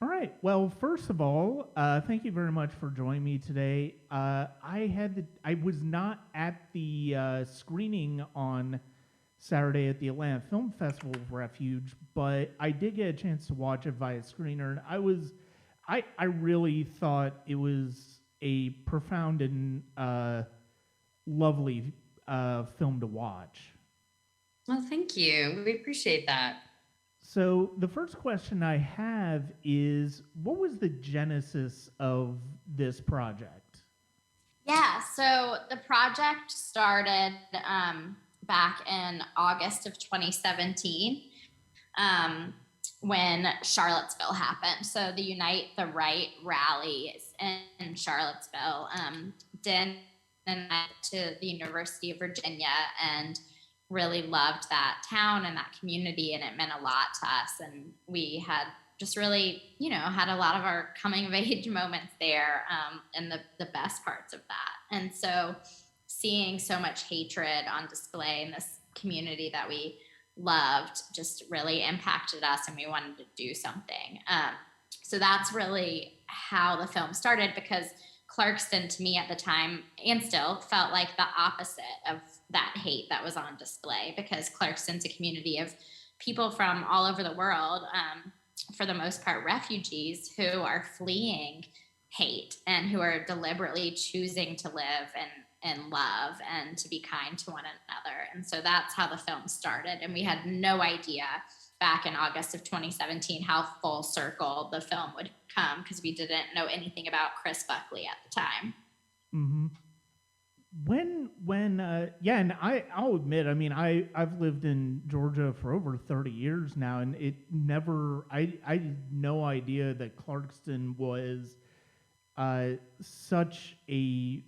All right. Well, first of all, thank you very much for joining me today. I was not at the screening on Saturday at the Atlanta Film Festival of Refuge, but I did get a chance to watch it via screener, and I really thought it was a profound and lovely film to watch. Well, thank you. We appreciate that. So the first question I have is, what was the genesis of this project? Yeah, so the project started back in August of 2017 um, when Charlottesville happened. So the Unite the Right rally is in Charlottesville. Dan and I went to the University of Virginia and really loved that town and that community, and it meant a lot to us. And we had just really, had a lot of our coming of age moments there, and the best parts of that. And so seeing so much hatred on display in this community that we loved just really impacted us, and we wanted to do something. So that's really how the film started, because Clarkston to me at the time, and still, felt like the opposite of that hate that was on display, because Clarkston's a community of people from all over the world, for the most part refugees, who are fleeing hate and who are deliberately choosing to live and love and to be kind to one another. And so that's how the film started. And we had no idea back in August of 2017 how full circle the film would come, because we didn't know anything about Chris Buckley at the time. Mm-hmm. Yeah, and I'll admit, I mean, I've lived in Georgia for over 30 years now, and I had no idea that Clarkston was uh, such a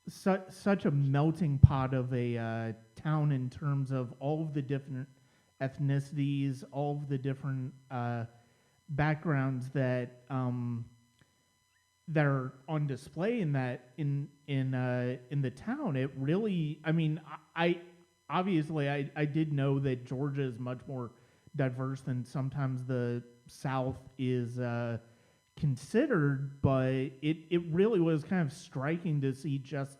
such a melting pot of a town in terms of all of the different ethnicities, all of the different backgrounds that are on display in in the town. It really, I mean, I obviously I did know that Georgia is much more diverse than sometimes the South is considered, but it really was kind of striking to see just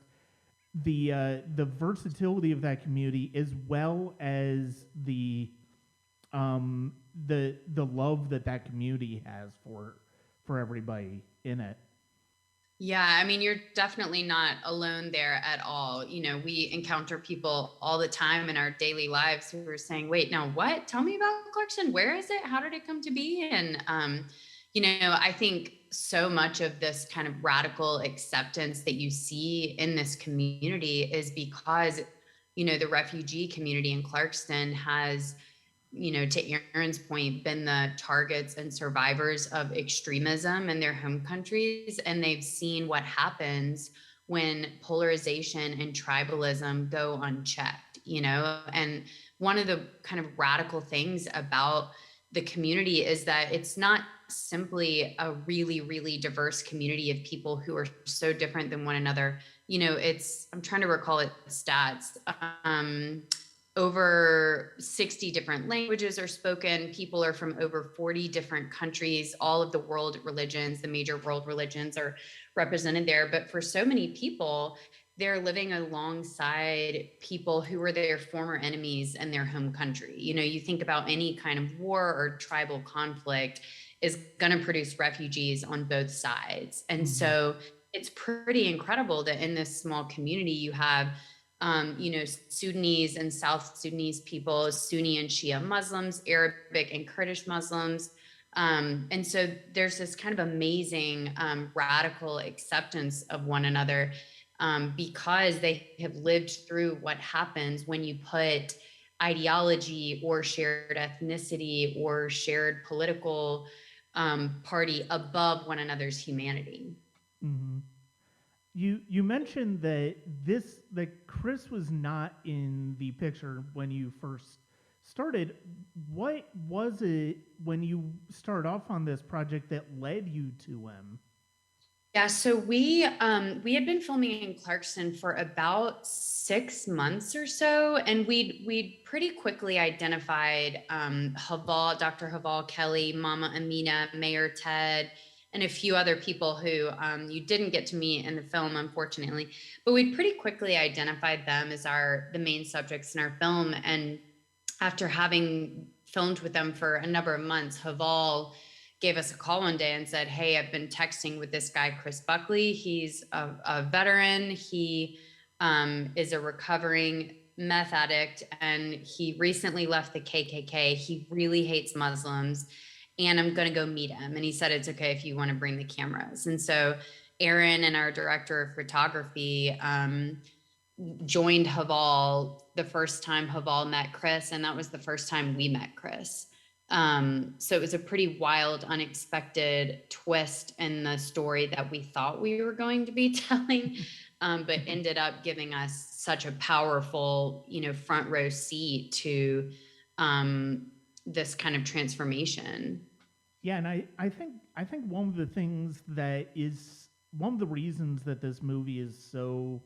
the versatility of that community, as well as um the love that that community has for everybody in it. Yeah, I mean, you're definitely not alone there at all. We encounter people all the time in our daily lives who are saying, wait, now what? Tell me about Clarkson. Where is it? How did it come to be? And, I think so much of this kind of radical acceptance that you see in this community is because, the refugee community in Clarkston has, to Erin's point, been the targets and survivors of extremism in their home countries. And they've seen what happens when polarization and tribalism go unchecked, And one of the kind of radical things about the community is that it's not simply a really, really diverse community of people who are so different than one another. I'm trying to recall it stats. Over 60 different languages are spoken. People are from over 40 different countries. All of the world religions, the major world religions, are represented there. But for so many people, they're living alongside people who were their former enemies in their home country. You think about any kind of war or tribal conflict is going to produce refugees on both sides. And Mm-hmm. so it's pretty incredible that in this small community you have Sudanese and South Sudanese people, Sunni and Shia Muslims, Arabic and Kurdish Muslims. And so there's this kind of amazing radical acceptance of one another, because they have lived through what happens when you put ideology or shared ethnicity or shared political party above one another's humanity. Mm-hmm. You mentioned that Chris was not in the picture when you first started. What was it when you started off on this project that led you to him? Yeah, so we had been filming in Clarkston for about 6 months or so, and we'd pretty quickly identified Haval, Dr. Haval Kelly, Mama Amina, Mayor Ted, and a few other people who you didn't get to meet in the film, unfortunately. But we'd pretty quickly identified them as the main subjects in our film. And after having filmed with them for a number of months, Haval gave us a call one day and said, "Hey, I've been texting with this guy, Chris Buckley. He's a veteran. He is a recovering meth addict, and he recently left the KKK. He really hates Muslims, and I'm going to go meet him." And he said, "It's okay if you want to bring the cameras." And so Erin and our director of photography joined Haval the first time Haval met Chris, and that was the first time we met Chris. So it was a pretty wild, unexpected twist in the story that we thought we were going to be telling, but ended up giving us such a powerful, front row seat to this kind of transformation. Yeah, and I think one of the things that is one of the reasons that this movie is so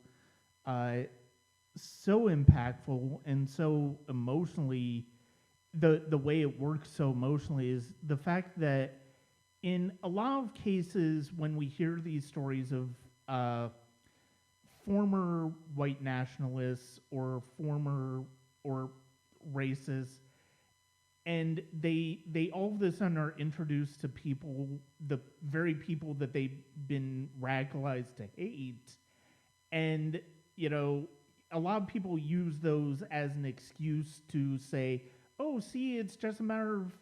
so impactful and so emotionally, the way it works so emotionally is the fact that in a lot of cases when we hear these stories of former white nationalists or former or racists, and they all of a sudden are introduced to people, the very people that they've been radicalized to hate, and a lot of people use those as an excuse to say, "Oh, see, it's just a matter of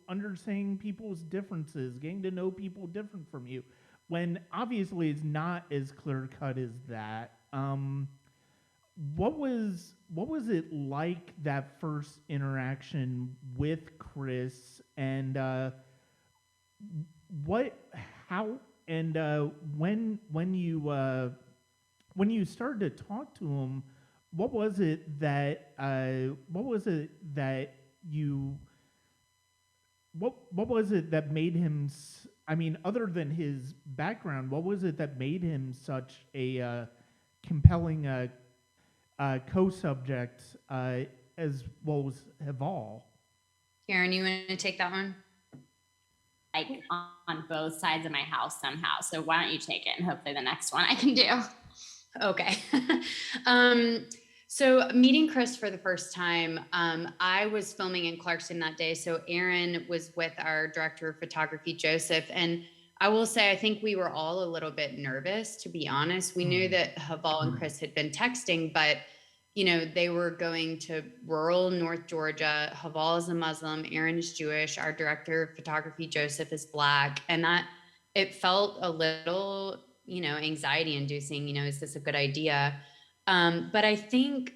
understanding people's differences, getting to know people different from you," when obviously it's not as clear cut as that. What was it like, that first interaction with Chris, and what how and when you started to talk to him, what was it that you what was it that made him I mean, other than his background, what was it that made him such a compelling co-subject, as well as Haval? Erin, you want to take that one? Like on both sides of my house somehow. So why don't you take it, and hopefully the next one I can do. Okay. So meeting Chris for the first time, I was filming in Clarkston that day. So Erin was with our director of photography, Joseph. And I will say, I think we were all a little bit nervous, to be honest. We knew that Haval and Chris had been texting, but they were going to rural North Georgia. Haval is a Muslim, Erin is Jewish, our director of photography, Joseph, is Black. And that it felt a little anxiety inducing, is this a good idea? But I think,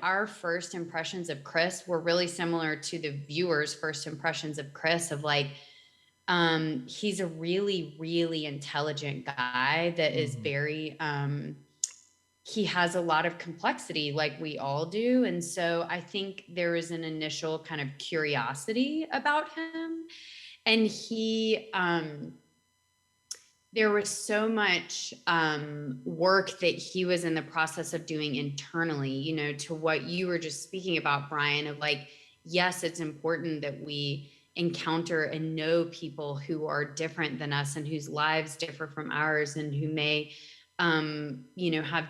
our first impressions of Chris were really similar to the viewers' first impressions of Chris, of like, he's a really, really intelligent guy that is very, he has a lot of complexity like we all do. And so I think there was an initial kind of curiosity about him. And there was so much work that he was in the process of doing internally, to what you were just speaking about, Brian, of like, yes, it's important that we encounter and know people who are different than us and whose lives differ from ours, and who may, have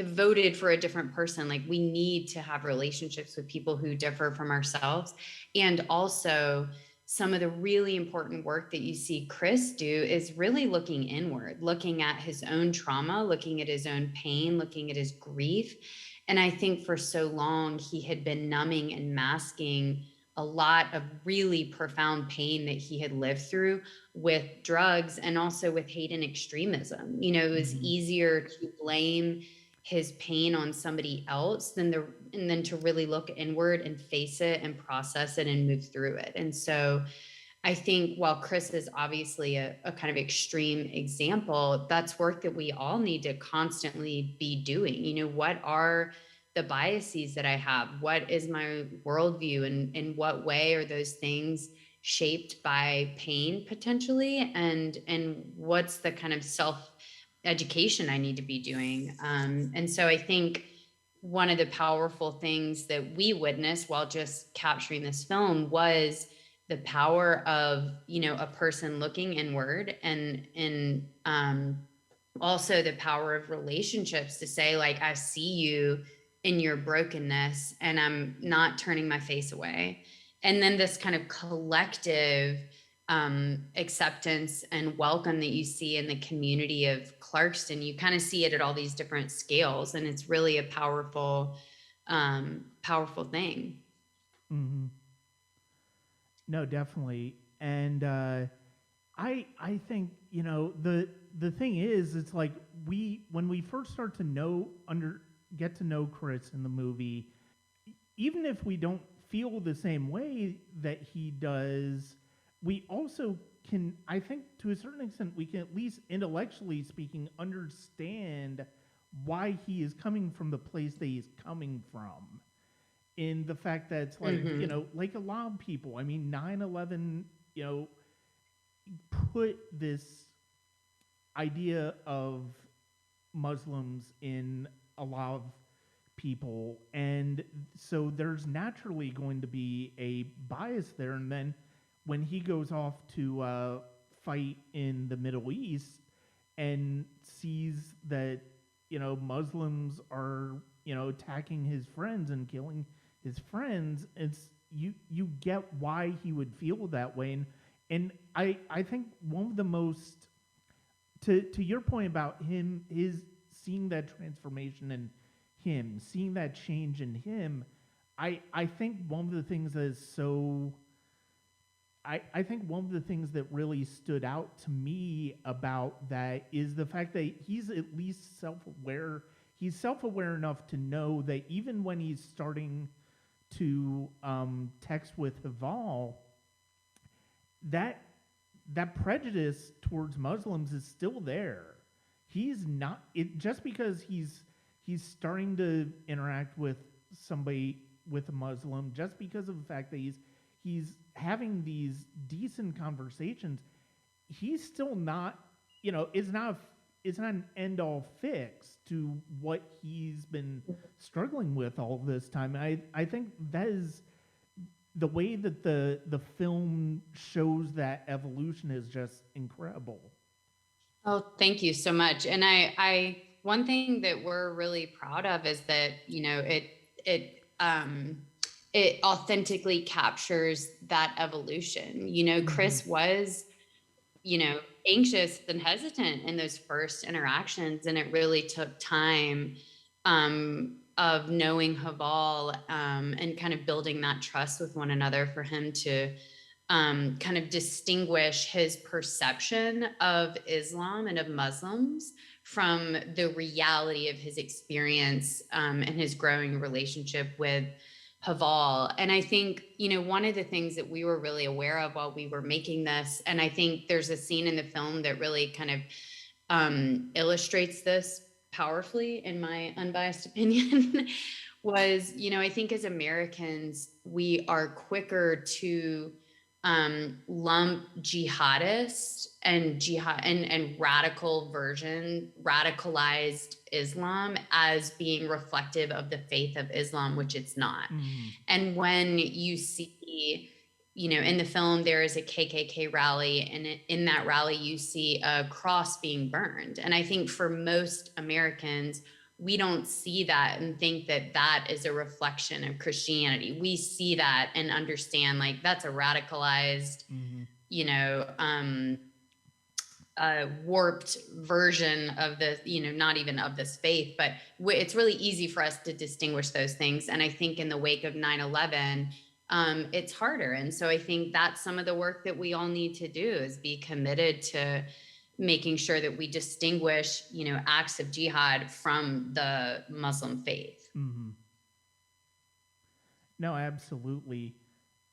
voted for a different person. Like, we need to have relationships with people who differ from ourselves. And also, some of the really important work that you see Chris do is really looking inward, looking at his own trauma, looking at his own pain, looking at his grief. And I think for so long he had been numbing and masking a lot of really profound pain that he had lived through with drugs, and also with hate and extremism. It was easier to blame his pain on somebody else than to really look inward and face it and process it and move through it. And so I think while Chris is obviously a kind of extreme example, that's work that we all need to constantly be doing. What are the biases that I have? What is my worldview? And in what way are those things shaped by pain potentially, and what's the kind of self education I need to be doing. And so I think one of the powerful things that we witnessed while just capturing this film was the power of, you know, a person looking inward, and also the power of relationships to say, like, I see you in your brokenness and I'm not turning my face away. And then this kind of collective acceptance and welcome that you see in the community of Clarkston, you kind of see it at all these different scales, and it's really a powerful thing. Mm-hmm. No, definitely. And I think, you know, the thing is, it's like when we first start to get to know Chris in the movie, even if we don't feel the same way that he does, we also can, I think to a certain extent, we can, at least intellectually speaking, understand why he is coming from the place that he's coming from. In the fact that it's like, Mm-hmm. you know, like a lot of people, I mean, 9/11, you know, put this idea of Muslims in a lot of people, and so there's naturally going to be a bias there. And then when he goes off to fight in the Middle East and sees that, you know, Muslims are, you know, attacking his friends and killing his friends, it's you get why he would feel that way. And I think one of the most, to your point about his seeing that transformation in him, seeing that change in him, I think one of the things that is so, I think one of the things that really stood out to me about that is the fact that he's at least self-aware. He's self-aware enough to know that even when he's starting to text with Haval, that prejudice towards Muslims is still there. He's not it just because he's starting to interact with somebody, with a Muslim, just because of the fact that he's having these decent conversations. He's still not, you know, it's not an end all fix to what he's been struggling with all this time. And I think that is the way that the film shows that evolution is just incredible. Oh, thank you so much. And I one thing that we're really proud of is that, you know, it authentically captures that evolution. You know, Chris was, you know, anxious and hesitant in those first interactions, and it really took time of knowing Haval and kind of building that trust with one another for him to kind of distinguish his perception of Islam and of Muslims from the reality of his experience and his growing relationship with Haval. And I think, you know, one of the things that we were really aware of while we were making this, and I think there's a scene in the film that really kind of illustrates this powerfully, in my unbiased opinion, was, you know, I think as Americans, we are quicker to lump jihadist and radicalized Islam as being reflective of the faith of Islam, which it's not. And when you see, you know, in the film, there is a KKK rally, and in that rally, you see a cross being burned. And I think for most Americans, we don't see that and think that that is a reflection of Christianity. We see that and understand, like, that's a radicalized, you know, warped version of the, you know, not even of this faith, but it's really easy for us to distinguish those things. And I think in the wake of 9/11, it's harder. And so I think that's some of the work that we all need to do, is be committed to making sure that we distinguish, you know, acts of jihad from the Muslim faith. No, absolutely.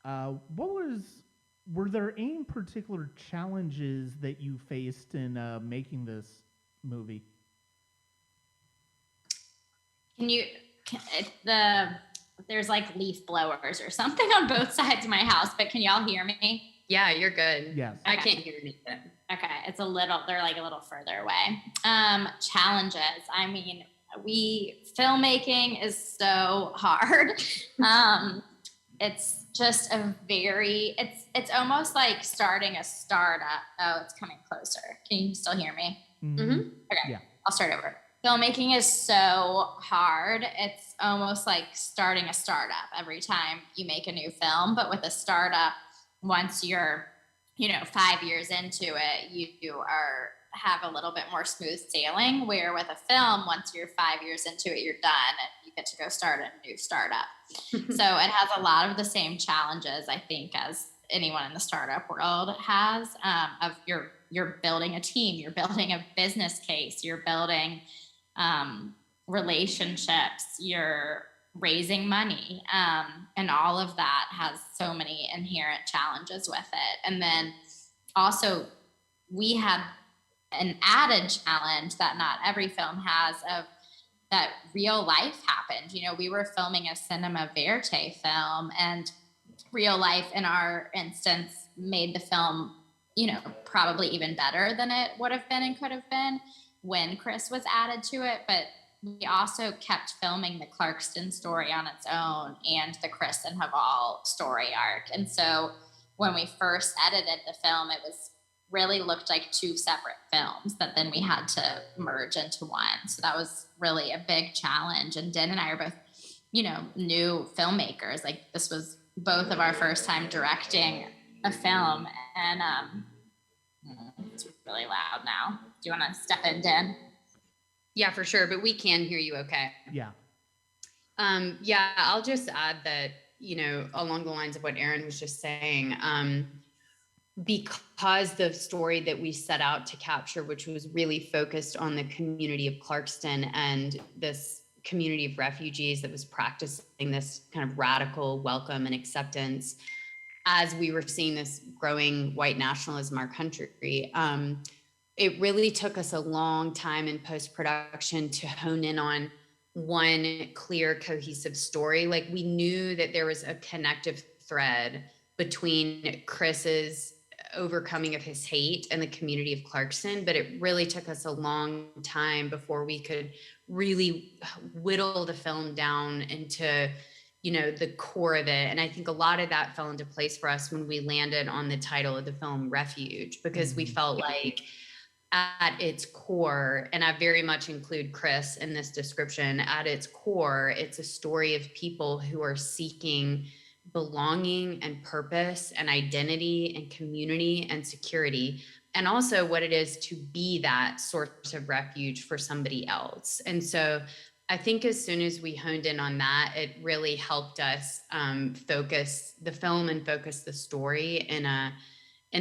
Were there any particular challenges that you faced in making this movie? There's like leaf blowers or something on both sides of my house, but can y'all hear me? Yeah, you're good. Yes. I can't hear anything. Okay, they're like a little further away. Challenges. I mean, filmmaking is so hard. It's just it's almost like starting a startup. Oh, it's coming closer. Can you still hear me? Mm-hmm. Okay, yeah. I'll start over. Filmmaking is so hard. It's almost like starting a startup every time you make a new film. But with a startup, once you're 5 years into it, you have a little bit more smooth sailing, where with a film, once you're 5 years into it, you're done and you get to go start a new startup. So it has a lot of the same challenges, I think, as anyone in the startup world has, of you're building a team, you're building a business case, you're building relationships, you're raising money, and all of that has so many inherent challenges with it. And then also we had an added challenge that not every film has, of that real life happened. We were filming a cinema verite film, and real life in our instance made the film probably even better than it would have been and could have been when Chris was added to it. But we also kept filming the Clarkston story on its own and the Chris and Haval story arc. And so when we first edited the film, it was really looked like two separate films that then we had to merge into one. So that was really a big challenge. And Den and I are both, new filmmakers. Like, this was both of our first time directing a film. And it's really loud now. Do you want to step in, Den? Yeah, for sure. But we can hear you okay. Yeah. Yeah, I'll just add that, along the lines of what Erin was just saying, because the story that we set out to capture, which was really focused on the community of Clarkston and this community of refugees that was practicing this kind of radical welcome and acceptance, as we were seeing this growing white nationalism in our country, it really took us a long time in post-production to hone in on one clear, cohesive story. Like, we knew that there was a connective thread between Chris's overcoming of his hate and the community of Clarkston, but it really took us a long time before we could really whittle the film down into, the core of it. And I think a lot of that fell into place for us when we landed on the title of the film, Refuge, because we felt like at its core, and I very much include Chris in this description, at its core, it's a story of people who are seeking belonging and purpose and identity and community and security, and also what it is to be that source of refuge for somebody else. And so I think as soon as we honed in on that, it really helped us focus the film and focus the story in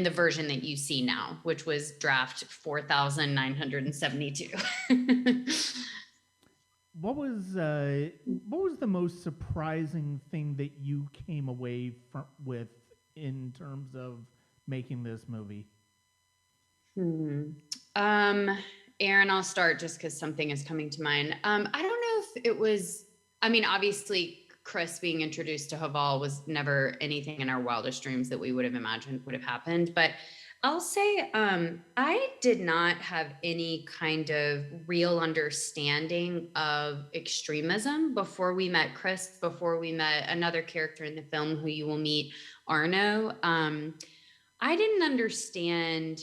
the version that you see now, which was draft 4,972. What was the most surprising thing that you came away with in terms of making this movie? Erin, I'll start just because something is coming to mind. I don't know if it was, obviously Chris being introduced to Haval was never anything in our wildest dreams that we would have imagined would have happened. But I'll say I did not have any kind of real understanding of extremism before we met Chris, before we met another character in the film who you will meet, Arno. I didn't understand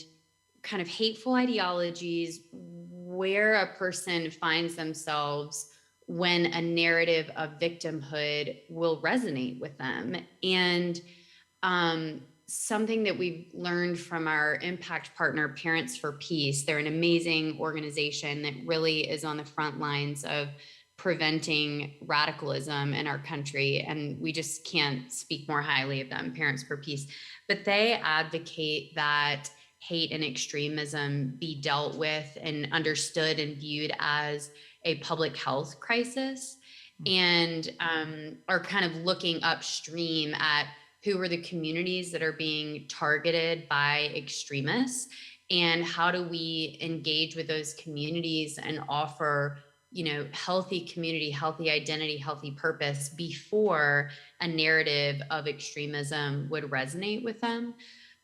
kind of hateful ideologies, where a person finds themselves when a narrative of victimhood will resonate with them. And something that we've learned from our impact partner, Parents for Peace, they're an amazing organization that really is on the front lines of preventing radicalism in our country. And we just can't speak more highly of them, Parents for Peace. But they advocate that hate and extremism be dealt with and understood and viewed as a public health crisis, and are kind of looking upstream at who are the communities that are being targeted by extremists, and how do we engage with those communities and offer, healthy community, healthy identity, healthy purpose before a narrative of extremism would resonate with them.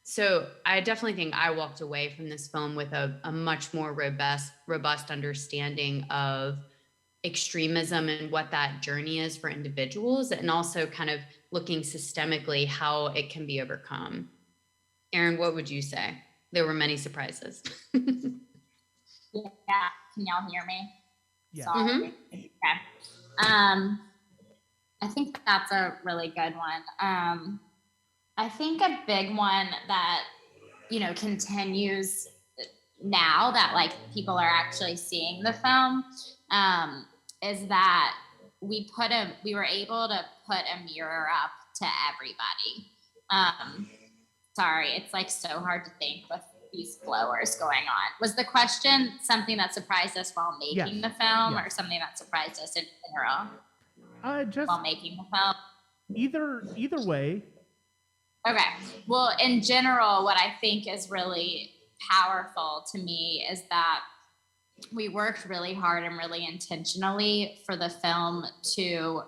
So I definitely think I walked away from this film with a much more robust understanding of extremism and what that journey is for individuals, and also kind of looking systemically how it can be overcome. Erin, what would you say? There were many surprises. Yeah, can y'all hear me? Yeah. Sorry. Mhm. Okay. I think that's a really good one. I think a big one that, continues now that like people are actually seeing the film, is that we were able to put a mirror up to everybody. Sorry, it's like so hard to think with these blowers going on. Was the question something that surprised us while making the film, or something that surprised us in general Just while making the film? either way. Okay. Well, in general, what I think is really powerful to me is that we worked really hard and really intentionally for the film to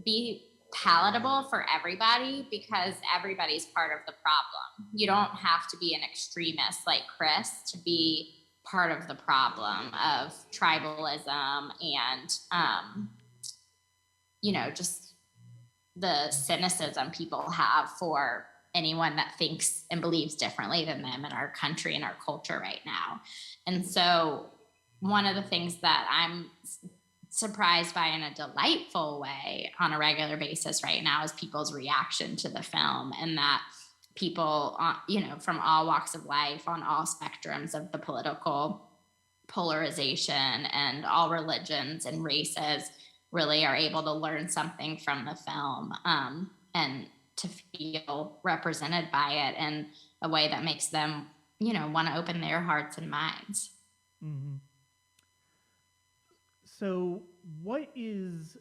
be palatable for everybody, because everybody's part of the problem. You don't have to be an extremist like Chris to be part of the problem of tribalism and, just the cynicism people have for anyone that thinks and believes differently than them in our country and our culture right now. And so one of the things that I'm surprised by in a delightful way on a regular basis right now is people's reaction to the film, and that people, from all walks of life, on all spectrums of the political polarization and all religions and races, really are able to learn something from the film, and to feel represented by it in a way that makes them, want to open their hearts and minds. Mm-hmm. So what is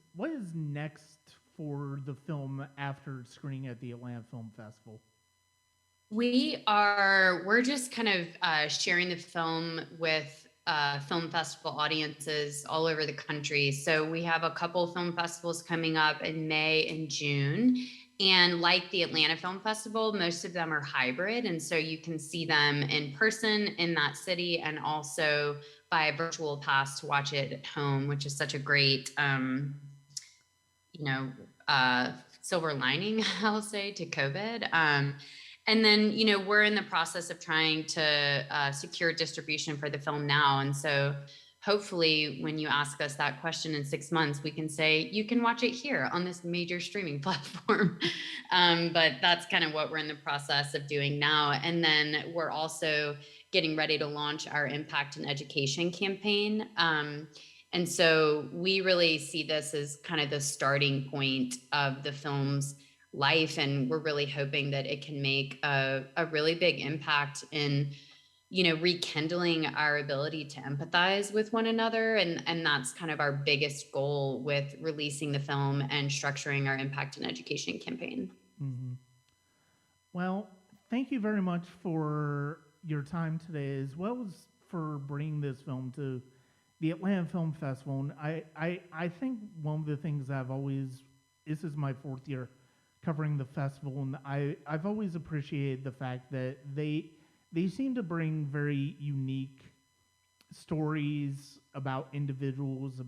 next for the film after screening at the Atlanta Film Festival? We're just kind of sharing the film with film festival audiences all over the country. So we have a couple film festivals coming up in May and June. And like the Atlanta Film Festival, most of them are hybrid. And so you can see them in person in that city, and also by a virtual pass to watch it at home, which is such a great, silver lining, I'll say, to COVID. And then, we're in the process of trying to secure distribution for the film now. And so hopefully when you ask us that question in 6 months, we can say, you can watch it here on this major streaming platform. But that's kind of what we're in the process of doing now. And then we're also getting ready to launch our impact and education campaign. And so we really see this as kind of the starting point of the film's life, and we're really hoping that it can make a really big impact in rekindling our ability to empathize with one another, and that's kind of our biggest goal with releasing the film and structuring our impact and education campaign. Mm-hmm. Well, thank you very much for your time today, as well as for bringing this film to the Atlanta Film Festival. And I think one of the things this is my 4th year covering the festival, and I've always appreciated the fact that they seem to bring very unique stories about individuals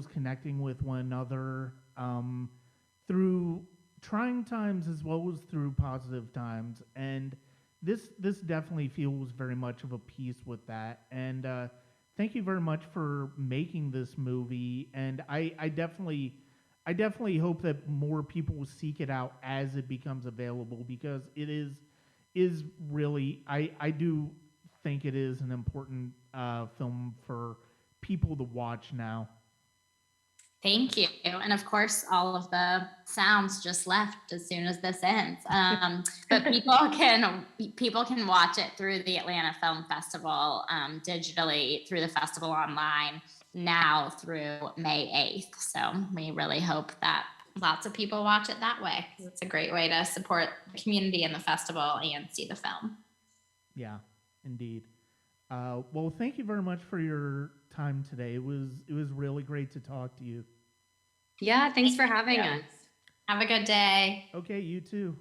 connecting with one another, through trying times as well as through positive times. And this definitely feels very much of a piece with that. And thank you very much for making this movie. And I definitely hope that more people seek it out as it becomes available, because it is really, I do think it is an important film for people to watch now. Thank you. And of course, all of the sounds just left as soon as this ends. But people can watch it through the Atlanta Film Festival, digitally, through the festival online now through May 8th. So we really hope that lots of people watch it that way. It's a great way to support the community and the festival and see the film. Yeah, indeed. Well, thank you very much for your time today. It was really great to talk to you. Yeah, thanks for having us. Have a good day. Okay, you too.